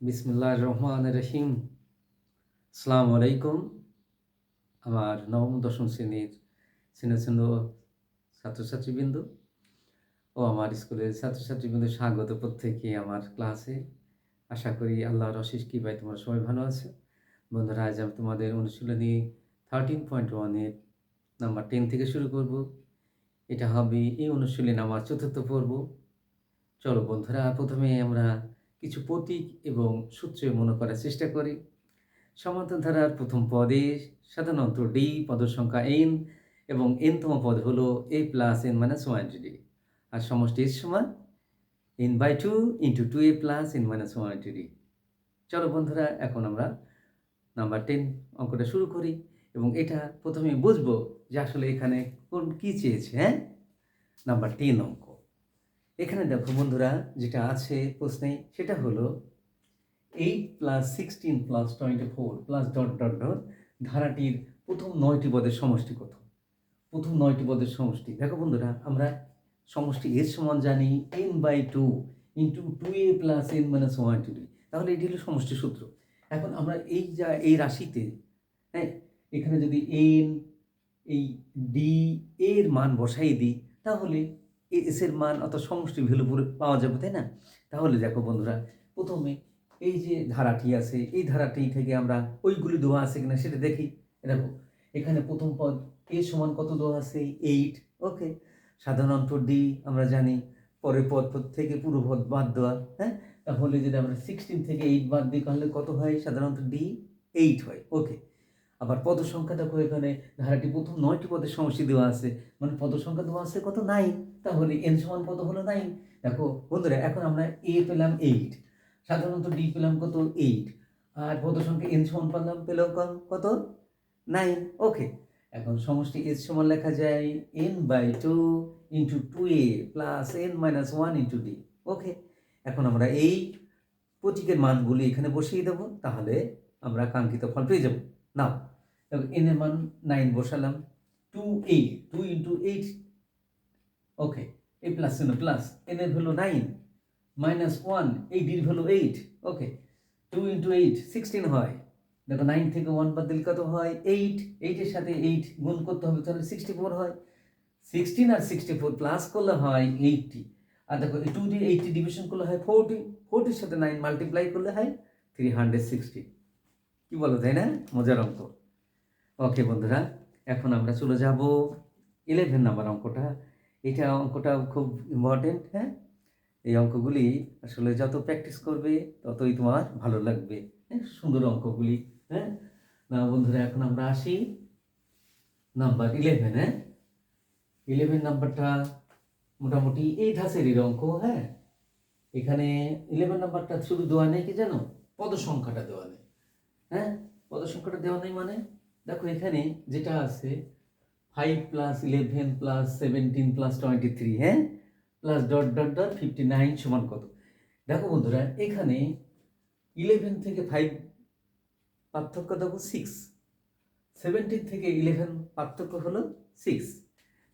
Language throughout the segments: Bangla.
বিসমিল্লাহির রহমানির রহিম। আসসালামু আলাইকুম। আমার নবম দশম শ্রেণীর ছিন্ন ছাত্রছাত্রীবৃন্দ ও আমার স্কুলের ছাত্রছাত্রীবৃন্দ স্বাগত প্রত্যেককে আমার ক্লাসে। আশা করি আল্লাহর অশেষ কৃপায় তোমরা সবাই ভালো আছো। বন্ধুরা, আজ আমি তোমাদের অনুশীলনী 13.1 এর নাম্বার 10 থেকে শুরু করব। এটা হবে এই অনুশীলনী আমার চতুর্থ পর্ব। চলো বন্ধুরা, প্রথমে আমরা কিছু প্রতীক এবং সূত্র মনে করার চেষ্টা করি। সমান্তর ধারার প্রথম পদে সাধারণত ডি পদের সংখ্যা এন এবং এনতম পদ হলো A plus N minus one D, আর সমষ্টি এর সমান N by two into two A plus N minus one D. চলো বন্ধুরা, এখন আমরা নাম্বার 10 অঙ্কটা শুরু করি এবং এটা প্রথমে বুঝবো যে আসলে এখানে কোন কী চেয়েছে। হ্যাঁ, নাম্বার 10 অঙ্ক। এখানে দেখো বন্ধুরা, যেটা আছে প্রশ্নে সেটা হলো 8 plus 16 plus 24 plus dot dot dot ধারাটির প্রথম 9টি পদের সমষ্টি কত? প্রথম 9টি পদের সমষ্টি দেখো বন্ধুরা, আমরা সমষ্টি এর সমান জানি n by two into two A plus N minus one to d. তাহলে এটি হলো সমষ্টি সূত্র। এখন আমরা এই রাশিতে, হ্যাঁ, এখানে যদি এন এই ডি এর মান বসাই দিই তাহলে এস এর মান অর্থাৎ সমষ্টি ভ্যালু পাওয়া যাবে, তাই না? তাহলে দেখো বন্ধুরা, প্রথমে এই যে ধারাটি আছে এই ধারাটি থেকে আমরা ওইগুলি দেওয়া আছে কিনা সেটা দেখি। দেখো এখানে প্রথম পদ এ সমান কত দেওয়া আছে? 8। ওকে, সাধারণত ডি আমরা জানি পরের পদ থেকে পুরো পদ বাদ দেওয়া। হ্যাঁ, তাহলে যদি আমরা 16 থেকে 8 বাদ দিই তাহলে কত হয়? সাধারণত ডি 8 হয়। ওকে, আবার পদ সংখ্যা দেখো, এখানে ধারাটি প্রথম 9টি পদের সমষ্টি দেওয়া আছে, মানে পদ সংখ্যা দেওয়া আছে কত? 9। তাহলে এন সমান কত হলো? 9। দেখো বন্ধুরা, এখন আমরা এ পেলাম 8, সাধারণত ডি পেলাম কত? 8, আর পদ সংখ্যা এন সমান পেলাম কত? 9। ওকে, এখন সমষ্টি এস সমান লেখা যায় N by two into two A plus N minus one into D. Okay, এখন আমরা এই প্রতীকের মানগুলি এখানে বসিয়ে দেবো, তাহলে আমরা কাঙ্ক্ষিত ফল পেয়ে যাব। নাও এন এর মান 9 বসালাম, 2a 2 ইন্টু 8। ওকে, এ প্লাস এন প্লাস এন এর ভ্যালু 9 মাইনাস 1 এই ডির ভ্যালু 8। ওকে, 2 ইন্টু 8 16 হয়। দেখো 9 থেকে 1 বাদ দিলে কত হয়? 8। 8 এর সাথে 8 গুণ করতে হবে, তাহলে 64 হয়। 16 আর 64 প্লাস করলে হয় 80। আর দেখো 2 দিয়ে 80 ডিভিশন করলে হয় 40। 40 এর সাথে 9 মাল্টিপ্লাই করলে হয় 360। কি বলো, তাই না? মজার অঙ্ক। ওকে বন্ধুরা, এখন আমরা চলে যাব 11 নাম্বার অঙ্কটা। এটা অঙ্কটা খুব ইম্পর্টেন্ট। হ্যাঁ, এই অঙ্কগুলি আসলে যত প্র্যাকটিস করবে ততই তোমার ভালো লাগবে। হ্যাঁ, সুন্দর অঙ্কগুলি। হ্যাঁ না বন্ধুরা, এখন আমরা আসি নাম্বার 11। হ্যাঁ, 11 নাম্বারটা মোটামুটি এই ধাঁচেরই অঙ্ক। হ্যাঁ, এখানে 11 নাম্বারটা শুধু দেওয়া নেই কি জানো? পদ সংখ্যাটা দেওয়া নেই। হ্যাঁ, পদ সংখ্যাটা দেওয়া নেই মানে দেখো এখানে যেটা আছে 5 প্লাস 11 প্লাস 17 প্লাস 23, হ্যাঁ, প্লাস ডট ডট ডট 59 সমান কত? দেখো বন্ধুরা, এখানে 11 থেকে 5 পার্থক্য দেখো 6, 17 থেকে 11 পার্থক্য হলো 6।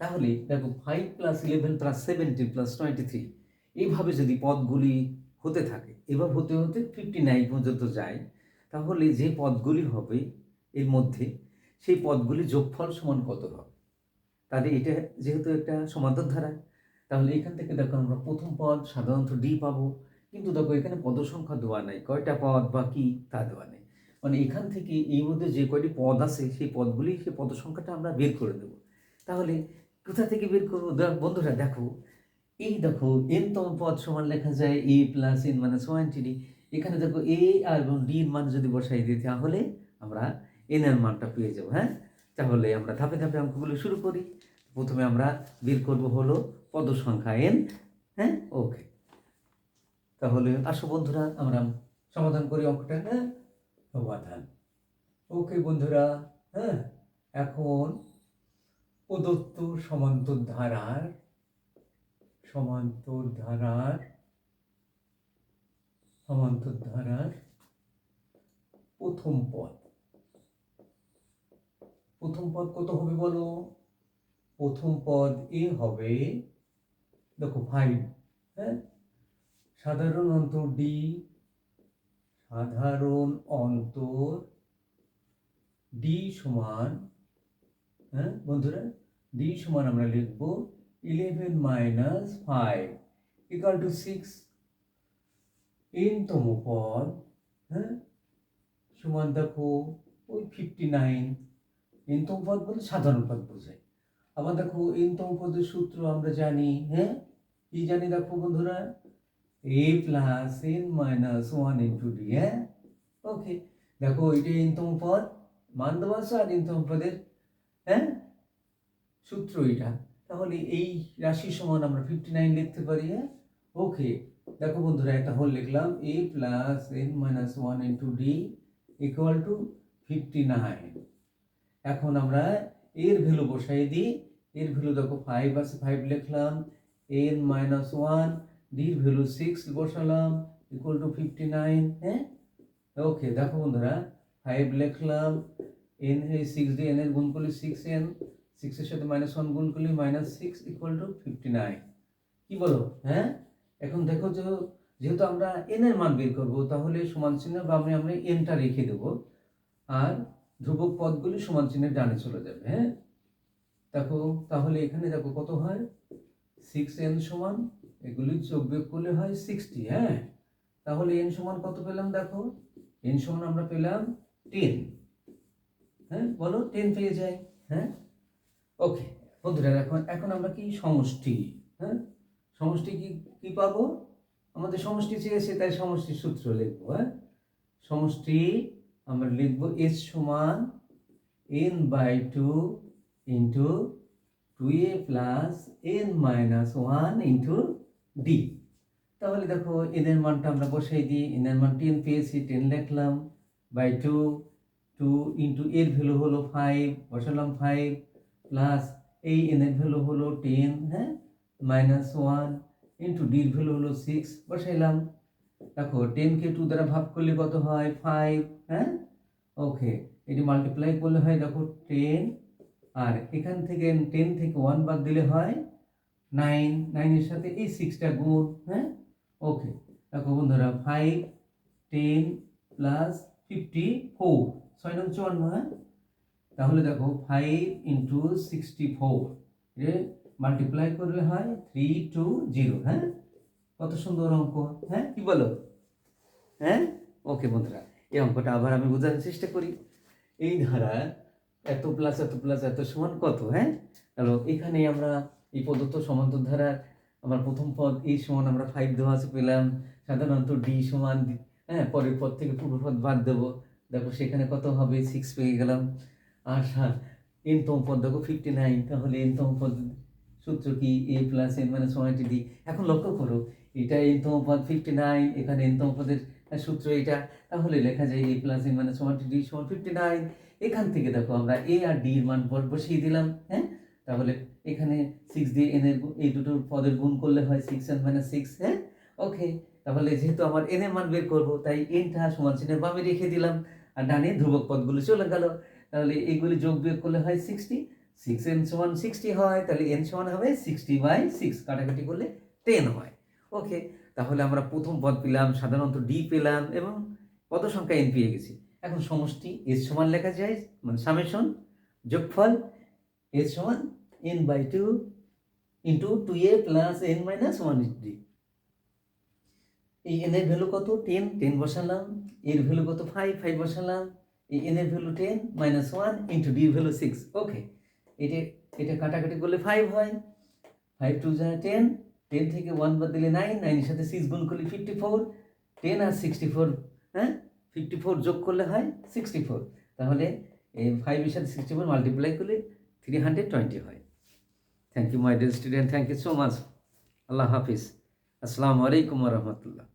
তাহলে দেখো 5 প্লাস 11 প্লাস 17 প্লাস 23 এইভাবে যদি পদগুলি হতে থাকে, এবার হতে হতে 59 পর্যন্ত যায়, তাহলে যে পদগুলি হবে এর মধ্যে সেই পদগুলি যোগফল সমান কত হবে? তাহলে এটা যেহেতু একটা সমান্তর ধারা, তাহলে এখান থেকে দেখো আমরা প্রথম পদ সাধারণত ডি পাবো, কিন্তু দেখো এখানে পদ সংখ্যা দেওয়া নাই, কয়টা পদ বা কি তা দেওয়া নেই। মানে এখান থেকে এই মধ্যে যে কয়টি পদ আছে সেই পদগুলি, সেই পদ সংখ্যাটা আমরা বের করে দেব। তাহলে কোথা থেকে বের করবো? বন্ধুরা দেখো, এই দেখো এনতম পদ সমান লেখা যায় A plus N minus one D. এখানে দেখো এ আর এবং ডি এর মান যদি বসাই দিই তাহলে আমরা এন এর মানটা পেয়ে যাবো। হ্যাঁ, তাহলে আমরা ধাপে ধাপে অঙ্কগুলো শুরু করি। প্রথমে আমরা বের করব হলো পদ সংখ্যা এন। হ্যাঁ, ওকে, তাহলে আসো বন্ধুরা আমরা সমাধান করি অঙ্কটা। হ্যাঁ, সমাধান। ওকে বন্ধুরা, হ্যাঁ, এখন প্রদত্ত সমান্তর ধারার প্রথম পদ কত হবে বলো? প্রথম পদ এ হবে দেখো 5। হ্যাঁ, সাধারণত ডি সাধারণ অন্তর ডি সমান, হ্যাঁ বন্ধুরা, ডি সমান আমরা লিখব 11 মাইনাস 5 ইকুয়াল টু 6। এনতম পদ, হ্যাঁ, সমান দেখো ওই 59। এনতম পদ বলতে সাধারণ পদ বোঝায়। আবার দেখো এনতম পদের সূত্র আমরা জানি, হ্যাঁ, কি জানি দেখো বন্ধুরা, a plus n minus 1 into D. হ্যাঁ, ওকে, দেখো এটা এনতম পদ মান দেওয়া আছে আর এনতম পদের, হ্যাঁ, সূত্র এটা। তাহলে এই রাশি সমান আমরা 59 লিখতে পারি। হ্যাঁ, ওকে, দেখো বন্ধুরা একটা হোল লিখলাম, a plus n minus 1 into D equal to 59। এখন আমরা এর ভ্যালু বসাই দিই। এর ভ্যালু দেখো 5 আছে, 5 লিখলাম, n মাইনাস 1, ডির ভ্যালু 6 বসালাম, ইকুয়াল টু 59। হ্যাঁ, ওকে, দেখো বন্ধুরা 5 লিখলাম, n এই 6 দিয়ে n এর গুণ করলে 6n, 6 এর সাথে মাইনাস 1 গুণ করলে মাইনাস 6 ইকুয়াল টু 59। কি বলো? হ্যাঁ, এখন দেখো যেহেতু আমরা n এর মান বের করব, তাহলে সমান চিহ্নের বামে আমরা nটা রেখে দেব আর ধ্রুবক পদগুলি সমান চিহ্নের ডানে চলে যাবে। হ্যাঁ, দেখো তাহলে এখানে দেখো কত হয়, 6n সমান, এগুলি যোগ বিয়োগ করলে হয় 60। হ্যাঁ, তাহলে n সমান কত পেলাম দেখো, n সমান আমরা পেলাম 10। হ্যাঁ, বলো 10 পেয়ে যাই। হ্যাঁ, ওকে বন্ধুরা, এখন আমরা কি সমষ্টি, হ্যাঁ, সমষ্টি কি পাবো, আমাদের সমষ্টি চেয়েছে তাই সমষ্টির সূত্র লিখবো। হ্যাঁ, সমষ্টি আমরা লিখবো s সমান n by 2 into 2a plus n minus 1 into d. তাহলে দেখো n এর মানটা আমরা বসাই দিই, n এর মান 10 পেয়েছি, 10 লিখলাম, বাই 2 ইন্টু এর ভ্যালু হলো 5 বসালাম, 5 প্লাস এই n এর ভ্যালু হলো 10, হ্যাঁ, মাইনাস 1 ইন্টু ডির ভ্যালু হলো 6 বসাইলাম। দেখো 10 কে 2 দ্বারা ভাগ করলে কত হয় 5। হ্যাঁ, ওকে, এটি মাল্টিপ্লাই করলে হয় দেখো 10, আর এখান থেকে 10 থেকে 1 বাদ দিলে হয় 9, 9 এর সাথে এই 6টা গুণ। হ্যাঁ, ওকে, দেখো বন্ধুরা 5 10 প্লাস 54, 6 9 54। হ্যাঁ, তাহলে দেখো 5 ইন্টু 64 এ মাল্টিপ্লাই করলে হয় 320। হ্যাঁ, কত সুন্দর অঙ্ক। হ্যাঁ, কি বলো? হ্যাঁ, ওকে বন্ধুরা, এই অঙ্কটা আবার আমি বোঝানোর চেষ্টা করি। এই ধারা এত প্লাস এত প্লাস এত সমান কত। হ্যাঁ, তাহলে এখানে আমরা এই প্রদত্ত সমান্তর ধারার আমার প্রথম পদ এই সমান আমরা 5 দেওয়া আছে পেলাম, সাধারণত ডি সমান, হ্যাঁ, পরের পদ থেকে পূর্ব পদ বাদ দেবো, দেখো সেখানে কত হবে 6 পেয়ে গেলাম। আর এনতম পদ দেখো 59, তাহলে এনতম পদ সূত্র কি, a plus n minus 1 D. এখন লক্ষ্য করো এটা এনতম পদ 59, এখানে এনতম পদের সূত্র এটা, তাহলে লেখা যায় a plus n minus 1 D সমান 59। এখান থেকে দেখো আমরা a আর d এর মান বসিয়ে দিলাম। হ্যাঁ, তাহলে এখানে 6 দিয়ে n এর এই দুটো পদের গুণ করলে হয় 6n মাইনাস 6। হ্যাঁ, ওকে, তাহলে যেহেতু আমার n এর মান বের করবো তাই nটা সমান চিহ্নের বামে রেখে দিলাম আর ডানে ধ্রুবক পদগুলো চলে গেল। তাহলে এইগুলি যোগ বিয়োগ করলে হয় 60, 6n সমান 60 হয়, তাহলে n সমান হবে 60/6, কাটাকাটি করলে 10 হয়। ওকে, তাহলে আমরা প্রথম পদ পেলাম, সাধারণত ডি পেলাম এবং পদ সংখ্যা n পেয়ে গেছি। এখন সমষ্টি s সমান লেখা যায়, মানে সামেশন যোগফল s সমান n/2 into 2a plus n minus 1 D. এই n এর ভ্যালু কত 10, 10 বসালাম, এর ভ্যালু কত 5, 5 বসালাম, এই n এর ভ্যালু 10 মাইনাস 1 ইন্টু ডি এর ভ্যালু 6। ওকে, এটা কাটাকাটি করলে 5 হয়, 5 2 যা 10, 10 থেকে 1 বাদ দিলে 9, 9 এর সাথে 6 গুণ করলে 54, 10 আর 64, হ্যাঁ, 54 যোগ করলে হয় 64। তাহলে এই 5 এর সাথে 64 মাল্টিপ্লাই করলে 320 হয়। Thank you my dear student, thank you so much. আল্লাহ হাফিজ, আসসালামু আলাইকুম ওয়া রাহমাতুল্লাহ।